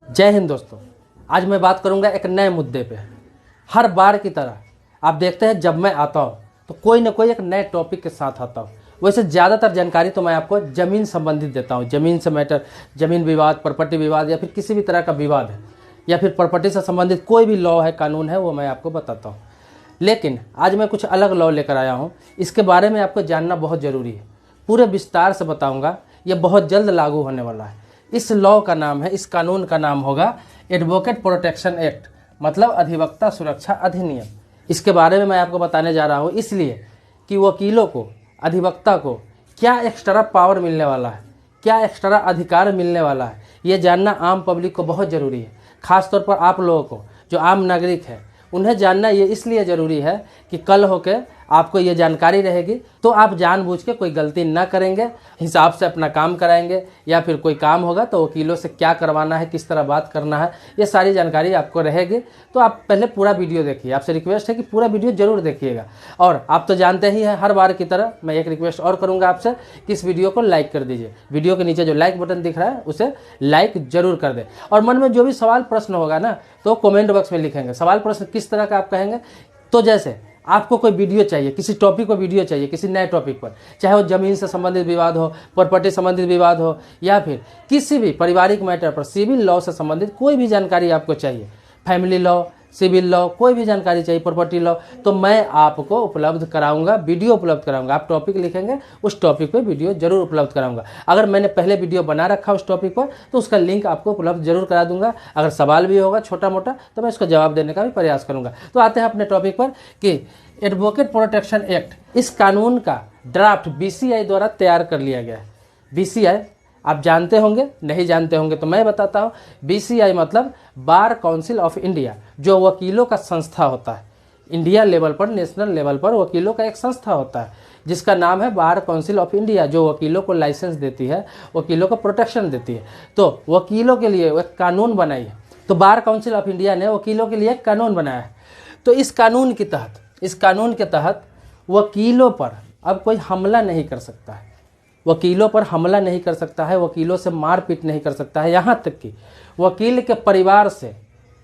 जय हिंद दोस्तों। आज मैं बात करूंगा एक नए मुद्दे पे। हर बार की तरह आप देखते हैं जब मैं आता हूं तो कोई ना कोई एक नए टॉपिक के साथ आता हूं। वैसे ज़्यादातर जानकारी तो मैं आपको ज़मीन संबंधित देता हूं। ज़मीन से मैटर, ज़मीन विवाद, प्रॉपर्टी विवाद या फिर किसी भी तरह का विवाद है या फिर प्रॉपर्टी से संबंधित कोई भी लॉ है, कानून है, वो मैं आपको बताता हूँ। लेकिन आज मैं कुछ अलग लॉ लेकर आया हूँ। इसके बारे में आपको जानना बहुत ज़रूरी है। पूरे विस्तार से बताऊँगा। ये बहुत जल्द लागू होने वाला है। इस लॉ का नाम है, इस कानून का नाम होगा एडवोकेट प्रोटेक्शन एक्ट, मतलब अधिवक्ता सुरक्षा अधिनियम। इसके बारे में मैं आपको बताने जा रहा हूँ इसलिए कि वकीलों को, अधिवक्ता को क्या एक्स्ट्रा पावर मिलने वाला है, क्या एक्स्ट्रा अधिकार मिलने वाला है, ये जानना आम पब्लिक को बहुत ज़रूरी है। खास तौर पर आप लोगों को जो आम नागरिक है उन्हें जानना ये इसलिए ज़रूरी है कि कल होके आपको ये जानकारी रहेगी तो आप जानबूझ के कोई गलती ना करेंगे, हिसाब से अपना काम कराएंगे। या फिर कोई काम होगा तो वकीलों से क्या करवाना है, किस तरह बात करना है, ये सारी जानकारी आपको रहेगी। तो आप पहले पूरा वीडियो देखिए। आपसे रिक्वेस्ट है कि पूरा वीडियो ज़रूर देखिएगा। और आप तो जानते ही हैं, हर बार की तरह मैं एक रिक्वेस्ट और करूँगा आपसे कि इस वीडियो को लाइक कर दीजिए। वीडियो के नीचे जो लाइक बटन दिख रहा है उसे लाइक ज़रूर कर दें। और मन में जो भी सवाल प्रश्न होगा ना तो कमेंट बॉक्स में लिखेंगे। सवाल प्रश्न किस तरह का आप कहेंगे, तो जैसे आपको कोई वीडियो चाहिए, किसी टॉपिक पर वीडियो चाहिए, किसी नए टॉपिक पर, चाहे वो ज़मीन से संबंधित विवाद हो, प्रॉपर्टी संबंधित विवाद हो, या फिर किसी भी पारिवारिक मैटर पर, सिविल लॉ से संबंधित कोई भी जानकारी आपको चाहिए, फैमिली लॉ, सिविल लॉ, कोई भी जानकारी चाहिए, प्रॉपर्टी लॉ, तो मैं आपको उपलब्ध कराऊंगा, वीडियो उपलब्ध कराऊंगा। आप टॉपिक लिखेंगे, उस टॉपिक पे वीडियो जरूर उपलब्ध कराऊंगा। अगर मैंने पहले वीडियो बना रखा उस टॉपिक पर तो उसका लिंक आपको उपलब्ध जरूर करा दूंगा। अगर सवाल भी होगा छोटा मोटा तो मैं उसका जवाब देने का भी प्रयास करूंगा। तो आते हैं अपने टॉपिक पर कि एडवोकेट प्रोटेक्शन एक्ट, इस कानून का ड्राफ्ट बीसीआई द्वारा तैयार कर लिया गया है। बीसीआई आप जानते होंगे, नहीं जानते होंगे तो मैं बताता हूँ। बीसीआई मतलब बार काउंसिल ऑफ इंडिया, जो वकीलों का संस्था होता है। इंडिया लेवल पर, नेशनल लेवल पर वकीलों का एक संस्था होता है जिसका नाम है बार काउंसिल ऑफ इंडिया, जो वकीलों को लाइसेंस देती है, वकीलों को प्रोटेक्शन देती है। तो वकीलों के लिए एक कानून बनाई है। तो बार काउंसिल ऑफ इंडिया ने वकीलों के लिए एक कानून बनाया है। तो इस कानून के तहत वकीलों पर अब कोई हमला नहीं कर सकता है। वकीलों पर हमला नहीं कर सकता है, वकीलों से मारपीट नहीं कर सकता है। यहाँ तक कि वकील के परिवार से,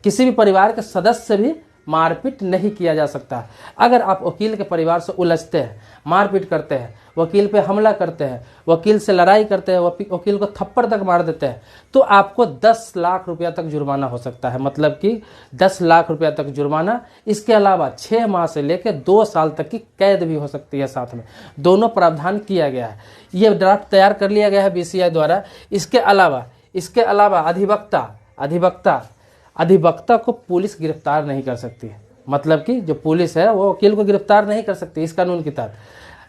किसी भी परिवार के सदस्य से भी मारपीट नहीं किया जा सकता है। अगर आप वकील के परिवार से उलझते हैं, मारपीट करते हैं, वकील पे हमला करते हैं, वकील से लड़ाई करते हैं, वकील को थप्पड़ तक मार देते हैं, तो आपको 10 लाख रुपया तक जुर्माना हो सकता है। मतलब कि 10 लाख रुपया तक जुर्माना, इसके अलावा 6 माह से लेकर 2 साल तक की कैद भी हो सकती है। साथ में दोनों प्रावधान किया गया है। ये ड्राफ्ट तैयार कर लिया गया है बीसीआई द्वारा। इसके अलावा अधिवक्ता को पुलिस गिरफ्तार नहीं कर सकती है। मतलब कि जो पुलिस है वो वकील को गिरफ्तार नहीं कर सकती इस कानून के तहत।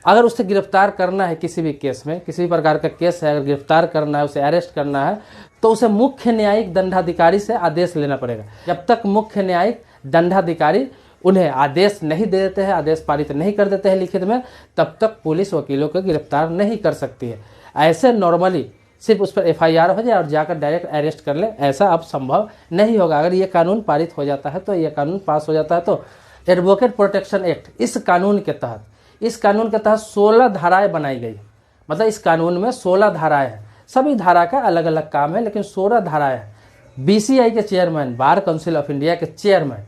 अगर उसे गिरफ्तार करना है किसी भी केस में, किसी भी प्रकार का केस है, अगर गिरफ्तार करना है, उसे अरेस्ट करना है, तो उसे मुख्य न्यायिक दंडाधिकारी से आदेश लेना पड़ेगा। जब तक मुख्य न्यायिक दंडाधिकारी उन्हें आदेश नहीं दे देते हैं, आदेश पारित नहीं कर देते हैं लिखित में, तब तक पुलिस वकीलों को गिरफ्तार नहीं कर सकती है। ऐसे नॉर्मली सिर्फ उस पर एफआईआर हो जाए और जाकर डायरेक्ट अरेस्ट कर ले, ऐसा अब संभव नहीं होगा। अगर ये कानून पारित हो जाता है, तो ये कानून पास हो जाता है, तो एडवोकेट प्रोटेक्शन एक्ट, इस कानून के तहत 16 धाराएं बनाई गई। मतलब इस कानून में 16 धाराएं हैं। सभी धारा का अलग अलग काम है, लेकिन 16 धाराएं हैं। बीसीआई के chairman, bar council of India के चेयरमैन,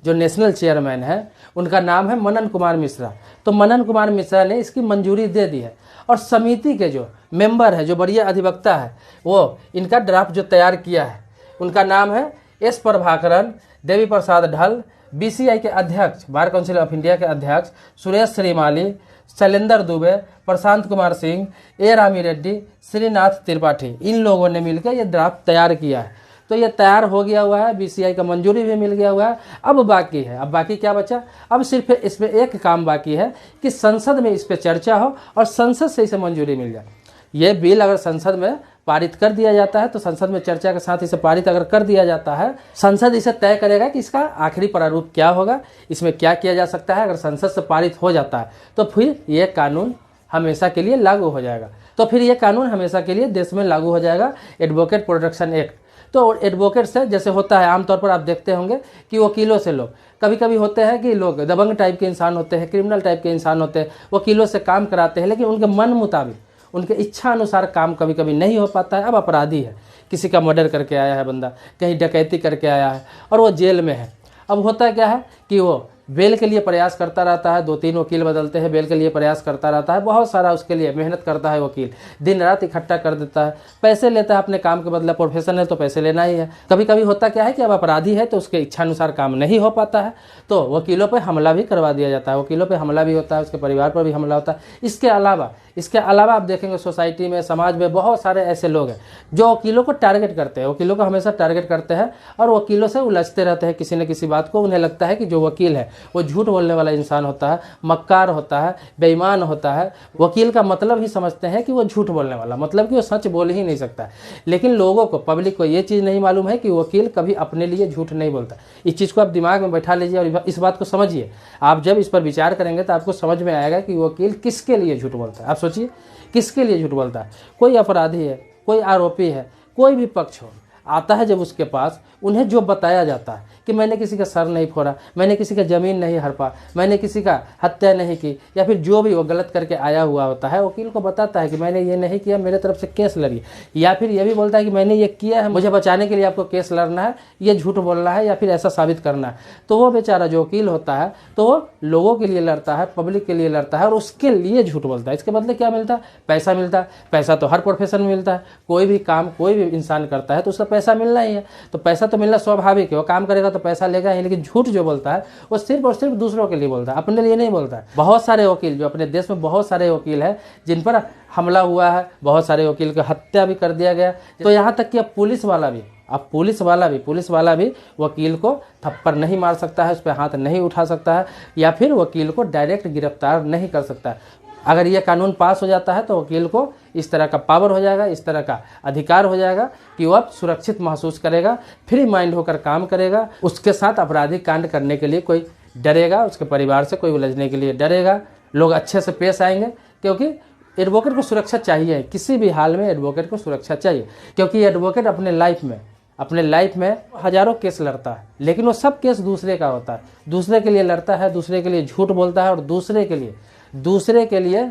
जो नेशनल चेयरमैन है, उनका नाम है मनन कुमार मिश्रा। तो मनन कुमार मिश्रा ने इसकी मंजूरी दे दी है। और समिति के जो मेंबर है, जो वरीय अधिवक्ता है, वो इनका ड्राफ्ट जो तैयार किया है, उनका नाम है एस प्रभाकरन, देवी प्रसाद ढल, बीसीआई के अध्यक्ष, बार काउंसिल ऑफ इंडिया के अध्यक्ष सुरेश श्रीमाली, शैलेंद्र दुबे, प्रशांत कुमार सिंह, ए रामी रेड्डी, श्रीनाथ त्रिपाठी, इन लोगों ने मिलकर ये ड्राफ्ट तैयार किया है। तो ये तैयार हो गया हुआ है, बीसीआई का मंजूरी भी मिल गया हुआ है। अब बाकी क्या बचा? अब सिर्फ इसमें एक काम बाकी है कि संसद में इस पर चर्चा हो और संसद से इसे मंजूरी मिल जाए। ये बिल अगर संसद में पारित कर दिया जाता है, तो संसद में चर्चा के साथ इसे पारित अगर कर दिया जाता है, संसद इसे तय करेगा कि इसका आखिरी प्रारूप क्या होगा, इसमें क्या किया जा सकता है। अगर संसद से पारित हो जाता है तो फिर ये कानून हमेशा के लिए लागू हो जाएगा। देश में लागू हो जाएगा एडवोकेट प्रोटेक्शन एक्ट। तो एडवोकेट से जैसे होता है, आमतौर पर आप देखते होंगे कि वकीलों से लोग कभी कभी होते हैं कि लोग दबंग टाइप के इंसान होते हैं, क्रिमिनल टाइप के इंसान होते हैं, वकीलों से काम कराते हैं, लेकिन उनके मन मुताबिक उनके इच्छा अनुसार काम कभी कभी नहीं हो पाता है। अब अपराधी है, किसी का मर्डर करके आया है बंदा, कहीं डकैती करके आया है और वो जेल में है। अब होता क्या है कि वो बेल के लिए प्रयास करता रहता है, 2-3 वकील बदलते हैं, बेल के लिए प्रयास करता रहता है, बहुत सारा उसके लिए मेहनत करता है वकील, दिन रात इकट्ठा कर देता है, पैसे लेता है अपने काम के बदले, प्रोफेशन है तो पैसे लेना ही है। कभी कभी होता क्या है कि अब अपराधी है तो उसके इच्छानुसार काम नहीं हो पाता है, तो वकीलों पर हमला भी करवा दिया जाता है, वकीलों पर हमला भी होता है, उसके परिवार पर भी हमला होता है। इसके अलावा आप देखेंगे सोसाइटी में, समाज में बहुत सारे ऐसे लोग हैं जो वकीलों को टारगेट करते हैं, वकीलों को हमेशा टारगेट करते हैं और वकीलों से उलझते रहते हैं किसी न किसी बात को। उन्हें लगता है कि जो वकील है वो झूठ बोलने वाला इंसान होता है, मक्कार होता है, बेईमान होता है। वकील का मतलब ही समझते हैं कि वो झूठ बोलने वाला, मतलब कि वो सच बोल ही नहीं सकता। लेकिन लोगों को, पब्लिक को ये चीज़ नहीं मालूम है कि वकील कभी अपने लिए झूठ नहीं बोलता। इस चीज़ को आप दिमाग में बैठा लीजिए और इस बात को समझिए। आप जब इस पर विचार करेंगे तो आपको समझ में आएगा कि वकील किसके लिए झूठ बोलता है। आप सोचिए किसके लिए झूठ बोलता है। कोई अपराधी है, कोई आरोपी है, कोई भी पक्ष हो, आता है जब उसके पास, उन्हें जो बताया जाता है कि मैंने किसी का सर नहीं फोड़ा, मैंने किसी का ज़मीन नहीं हड़पा, मैंने किसी का हत्या नहीं की, या फिर जो भी वो गलत करके आया हुआ होता है, वकील को बताता है कि मैंने ये नहीं किया, मेरे तरफ से केस लड़ी, या फिर ये भी बोलता है कि मैंने ये किया है, मुझे बचाने के लिए आपको केस लड़ना है, ये झूठ बोलना है या फिर ऐसा साबित करना है। तो वो बेचारा जो वकील होता है तो वो लोगों के लिए लड़ता है, पब्लिक के लिए लड़ता है और उसके लिए झूठ बोलता है। इसके बदले क्या मिलता है? पैसा मिलता है। पैसा तो हर प्रोफेशन में मिलता है, कोई भी काम कोई भी इंसान करता है तो उसका पैसा मिलना ही है। तो पैसा तो मिलना स्वाभाविक है, वो काम करेगा तो पैसा लेगा ही। लेकिन झूठ जो बोलता है वो सिर्फ और सिर्फ दूसरों के लिए बोलता है, अपने लिए नहीं बोलता है। बहुत सारे वकील, जो अपने देश में बहुत सारे वकील हैं जिन पर हमला हुआ है, बहुत सारे वकील की हत्या भी कर दिया गया। तो यहाँ तक कि अब पुलिस वाला भी वकील को थप्पड़ नहीं मार सकता है, उस पर हाथ नहीं उठा सकता है, या फिर वकील को डायरेक्ट गिरफ्तार नहीं कर सकता है। अगर ये कानून पास हो जाता है तो वकील को इस तरह का पावर हो जाएगा, इस तरह का अधिकार हो जाएगा कि वो अब सुरक्षित महसूस करेगा, फ्री माइंड होकर काम करेगा। उसके साथ आपराधिक कांड करने के लिए कोई डरेगा, उसके परिवार से कोई उलझने के लिए डरेगा, लोग अच्छे से पेश आएंगे। क्योंकि एडवोकेट को सुरक्षा चाहिए, किसी भी हाल में एडवोकेट को सुरक्षा चाहिए। क्योंकि एडवोकेट अपने लाइफ में हजारों केस लड़ता है, लेकिन वो सब केस दूसरे का होता है, दूसरे के लिए लड़ता है, दूसरे के लिए झूठ बोलता है और दूसरे के लिए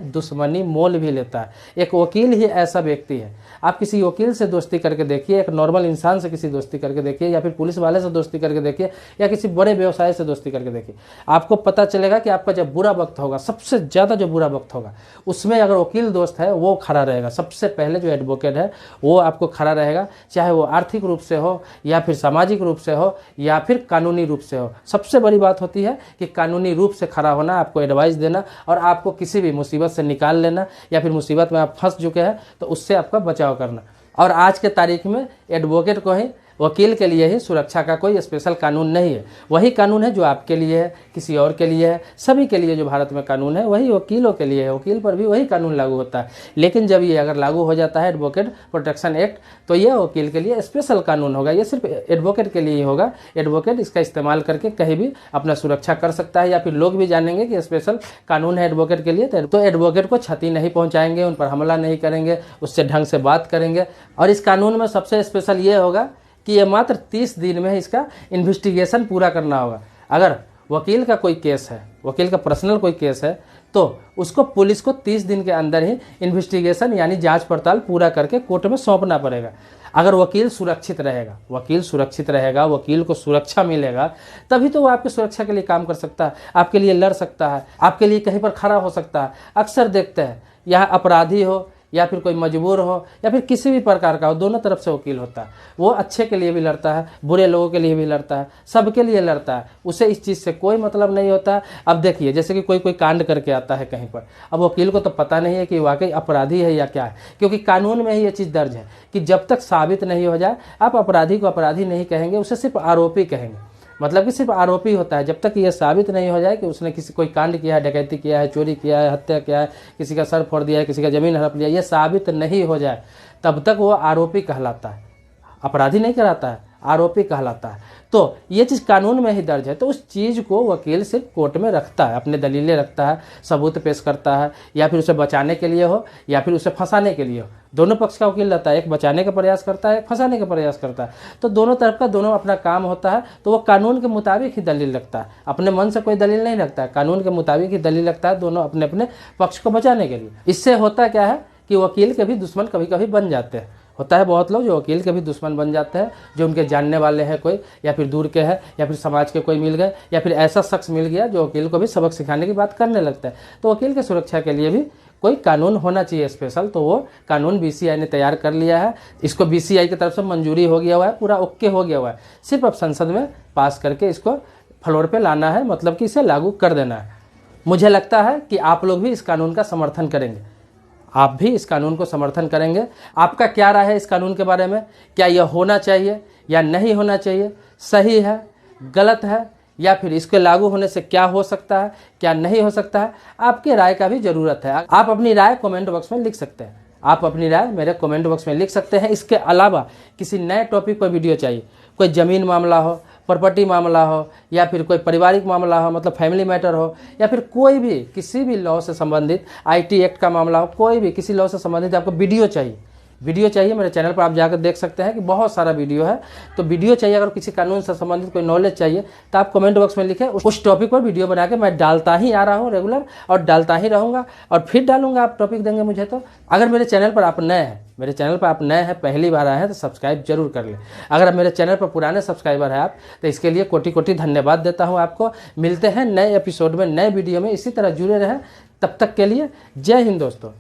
दुश्मनी मोल भी लेता है। एक वकील ही ऐसा व्यक्ति है। आप किसी वकील से दोस्ती करके देखिए, एक नॉर्मल इंसान से किसी दोस्ती करके देखिए, या फिर पुलिस वाले से दोस्ती करके देखिए, या किसी बड़े व्यवसाय से दोस्ती करके देखिए, आपको पता चलेगा कि आपका जब बुरा वक्त होगा, सबसे ज़्यादा जो बुरा वक्त होगा, उसमें अगर वकील दोस्त है वो खड़ा रहेगा। सबसे पहले जो एडवोकेट है वो आपको खड़ा रहेगा, चाहे वो आर्थिक रूप से हो या फिर सामाजिक रूप से हो या फिर कानूनी रूप से हो। सबसे बड़ी बात होती है कि कानूनी रूप से खड़ा होना, आपको एडवाइस देना और आपको किसी भी मुसीबत से निकाल लेना, या फिर मुसीबत में आप फंस चुके हैं तो उससे आपका बचाव करना। और आज के तारीख में एडवोकेट को ही, वकील के लिए ही सुरक्षा का कोई स्पेशल कानून नहीं है। वही कानून है जो आपके लिए है, किसी और के लिए है, सभी के लिए जो भारत में कानून है वही वकीलों के लिए है। वकील पर भी वही कानून लागू होता है। लेकिन जब ये अगर लागू हो जाता है एडवोकेट प्रोटेक्शन एक्ट, तो ये वकील के लिए स्पेशल कानून होगा। ये सिर्फ एडवोकेट के लिए ही होगा। एडवोकेट इसका इस्तेमाल करके कहीं भी अपना सुरक्षा कर सकता है, या फिर लोग भी जानेंगे कि स्पेशल कानून है एडवोकेट के लिए, तो एडवोकेट को क्षति नहीं पहुँचाएंगे, उन पर हमला नहीं करेंगे, उससे ढंग से बात करेंगे। और इस कानून में सबसे स्पेशल ये होगा कि ये मात्र 30 दिन में इसका इन्वेस्टिगेशन पूरा करना होगा। अगर वकील का कोई केस है, वकील का पर्सनल कोई केस है, तो उसको पुलिस को 30 दिन के अंदर ही इन्वेस्टिगेशन यानी जांच पड़ताल पूरा करके कोर्ट में सौंपना पड़ेगा। अगर वकील सुरक्षित रहेगा, वकील को सुरक्षा मिलेगा, तभी तो वो आपकी सुरक्षा के लिए काम कर सकता है, आपके लिए लड़ सकता है, आपके लिए कहीं पर खड़ा हो सकता है। अक्सर देखते हैं यहाँ अपराधी हो या फिर कोई मजबूर हो या फिर किसी भी प्रकार का हो, दोनों तरफ से वकील होता है। वो अच्छे के लिए भी लड़ता है, बुरे लोगों के लिए भी लड़ता है, सबके लिए लड़ता है। उसे इस चीज़ से कोई मतलब नहीं होता। अब देखिए, जैसे कि कोई कांड करके आता है कहीं पर, अब वकील को तो पता नहीं है कि वाकई अपराधी है या क्या है, क्योंकि कानून में ही ये चीज़ दर्ज है कि जब तक साबित नहीं हो जाए आप अपराधी को अपराधी नहीं कहेंगे, उसे सिर्फ आरोपी कहेंगे। मतलब कि सिर्फ आरोपी होता है। जब तक ये साबित नहीं हो जाए कि उसने कोई कांड किया है, डकैती किया है, चोरी किया है, हत्या किया है, किसी का सर फोड़ दिया है, किसी का ज़मीन हड़प लिया, ये साबित नहीं हो जाए, तब तक वो आरोपी कहलाता है, अपराधी नहीं कहलाता है, आरोपी कहलाता है। तो ये चीज़ कानून में ही दर्ज है। तो उस चीज़ को वकील सिर्फ कोर्ट में रखता है, अपने दलीलें रखता है, सबूत पेश करता है, या फिर उसे बचाने के लिए हो या फिर उसे फंसाने के लिए हो। दोनों पक्ष का वकील रहता है, एक बचाने का प्रयास करता है, एक फंसाने का प्रयास करता है। तो दोनों तरफ का दोनों अपना काम होता है। तो वो कानून के मुताबिक ही दलील रखता है, अपने मन से कोई दलील नहीं रखता है, कानून के मुताबिक ही दलील रखता है, दोनों अपने अपने पक्ष को बचाने के लिए। इससे होता क्या है कि वकील के भी दुश्मन कभी कभी बन जाते हैं। होता है बहुत लोग जो वकील के भी दुश्मन बन जाते हैं, जो उनके जानने वाले हैं कोई, या फिर दूर के हैं, या फिर समाज के कोई मिल गए, या फिर ऐसा शख्स मिल गया जो वकील को भी सबक सिखाने की बात करने लगता है। तो वकील की सुरक्षा के लिए भी कोई कानून होना चाहिए स्पेशल, तो वो कानून बीसीआई ने तैयार कर लिया है। इसको बीसीआई की तरफ से मंजूरी हो गया हुआ है, पूरा ओके हो गया हुआ है। सिर्फ अब संसद में पास करके इसको फ्लोर पे लाना है, मतलब कि इसे लागू कर देना है। मुझे लगता है कि आप लोग भी इस कानून का समर्थन करेंगे, आप भी इस कानून को समर्थन करेंगे। आपका क्या राय है इस कानून के बारे में? क्या यह होना चाहिए या नहीं होना चाहिए? सही है, गलत है, या फिर इसके लागू होने से क्या हो सकता है, क्या नहीं हो सकता है? आपकी राय का भी ज़रूरत है। आप अपनी राय कमेंट बॉक्स में लिख सकते हैं, आप अपनी राय मेरे कमेंट बॉक्स में लिख सकते हैं। इसके अलावा किसी नए टॉपिक पर वीडियो चाहिए, कोई ज़मीन मामला हो, प्रॉपर्टी मामला हो, या फिर कोई पारिवारिक मामला हो, मतलब फैमिली मैटर हो, या फिर कोई भी किसी भी लॉ से संबंधित, आईटी एक्ट का मामला हो, कोई भी किसी लॉ से संबंधित आपको वीडियो चाहिए, मेरे चैनल पर आप जाकर देख सकते हैं कि बहुत सारा वीडियो है। तो वीडियो चाहिए, अगर किसी कानून से संबंधित कोई नॉलेज चाहिए तो आप कमेंट बॉक्स में लिखें। उस टॉपिक पर वीडियो बना के मैं डालता ही आ रहा हूँ रेगुलर, और डालता ही रहूँगा, और फिर डालूंगा। आप टॉपिक देंगे मुझे तो। अगर मेरे चैनल पर आप नए हैं, पहली बार आए हैं, तो सब्सक्राइब जरूर कर लें। अगर आप मेरे चैनल पर पुराने सब्सक्राइबर हैं आप, तो इसके लिए कोटि कोटि धन्यवाद देता हूँ आपको। मिलते हैं नए एपिसोड में, नए वीडियो में। इसी तरह जुड़े रहें। तब तक के लिए जय हिंद दोस्तों।